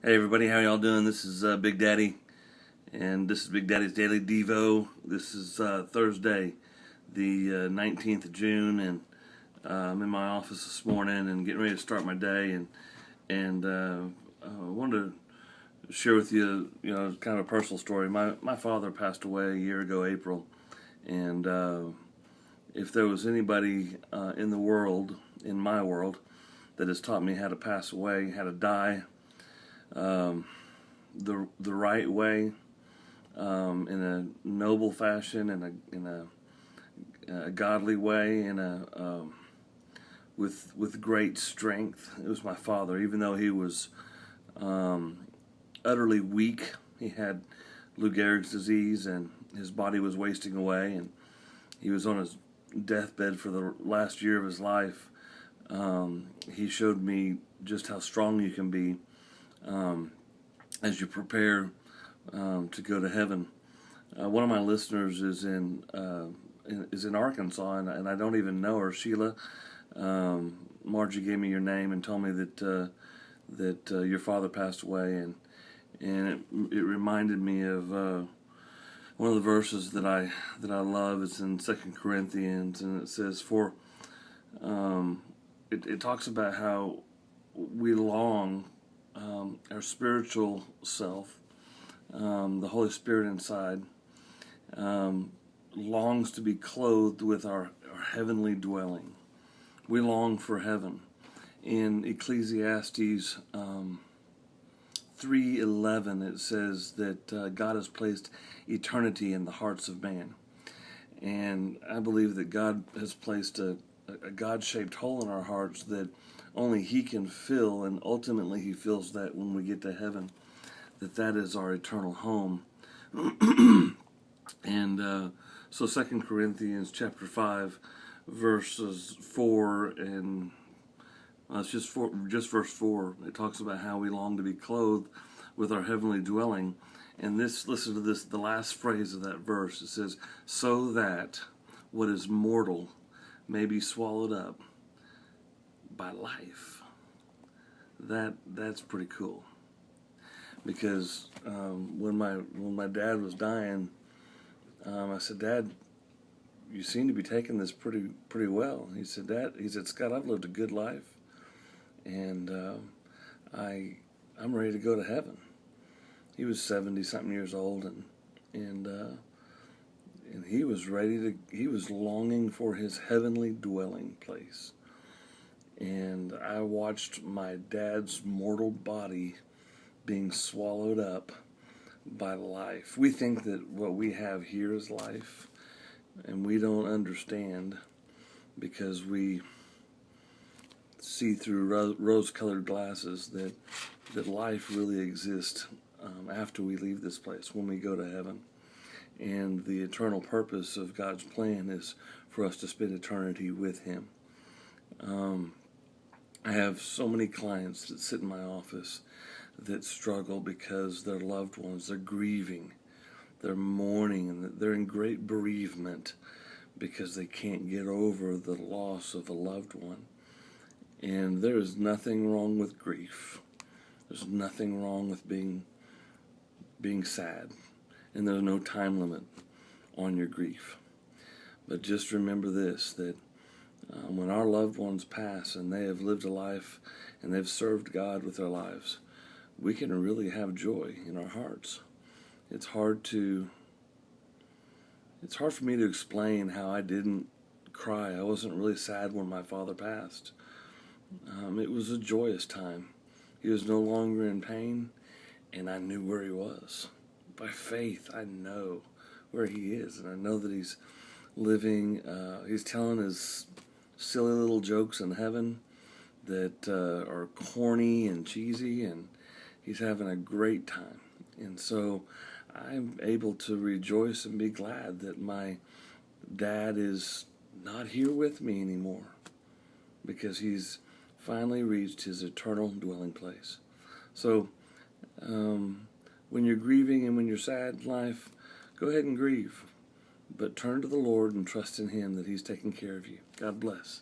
Hey everybody, how y'all doing? This is Big Daddy, and this is Big Daddy's Daily Devo. This is Thursday, the 19th of June, and I'm in my office this morning and getting ready to start my day, and I wanted to share with you, kind of a personal story. My father passed away a year ago, April, and if there was anybody in the world, in my world, that has taught me how to pass away, how to die, um, the right way, in a noble fashion, in a godly way, with great strength. It was my father. Even though he was utterly weak, he had Lou Gehrig's disease, and his body was wasting away, and he was on his deathbed for the last year of his life. He showed me just how strong you can be as you prepare to go to heaven. One of my listeners is in Arkansas, and I don't even know her. Sheila, Margie gave me your name and told me that your father passed away, and it reminded me of one of the verses that I love. It's in 2 Corinthians, and it says, "For it talks about how we long, our spiritual self, the Holy Spirit inside, longs to be clothed with our heavenly dwelling." We long for heaven. In Ecclesiastes 3:11, it says that God has placed eternity in the hearts of man. And I believe that God has placed a God-shaped hole in our hearts that only He can fill, and ultimately He fills that when we get to heaven, that is our eternal home. And so 2 Corinthians chapter 5, verses 4, and it's just verse 4. It talks about how we long to be clothed with our heavenly dwelling. And listen to this, the last phrase of that verse. It says, "So that what is mortal may be swallowed up by life." That's pretty cool. Because when my dad was dying, I said, "Dad, you seem to be taking this pretty well." He said, "Scott, I've lived a good life, and I'm ready to go to heaven." He was 70-something years old, and he was he was longing for his heavenly dwelling place. And I watched my dad's mortal body being swallowed up by life. We think that what we have here is life, and we don't understand, because we see through rose-colored glasses that life really exists after we leave this place, when we go to heaven. And the eternal purpose of God's plan is for us to spend eternity with Him. I have so many clients that sit in my office that struggle because their loved ones, they're grieving, they're mourning, and they're in great bereavement because they can't get over the loss of a loved one. And there is nothing wrong with grief. There's nothing wrong with being sad. And there's no time limit on your grief. But just remember this, that when our loved ones pass and they have lived a life and they've served God with their lives, we can really have joy in our hearts. It's hard for me to explain how I didn't cry. I wasn't really sad when my father passed. It was a joyous time. He was no longer in pain, and I knew where he was. By faith, I know where he is, and I know that he's living, he's telling his silly little jokes in heaven that are corny and cheesy, and he's having a great time. And so I'm able to rejoice and be glad that my dad is not here with me anymore, because he's finally reached his eternal dwelling place. So when you're grieving and when you're sad in life, go ahead and grieve, but turn to the Lord and trust in Him that He's taking care of you. God bless.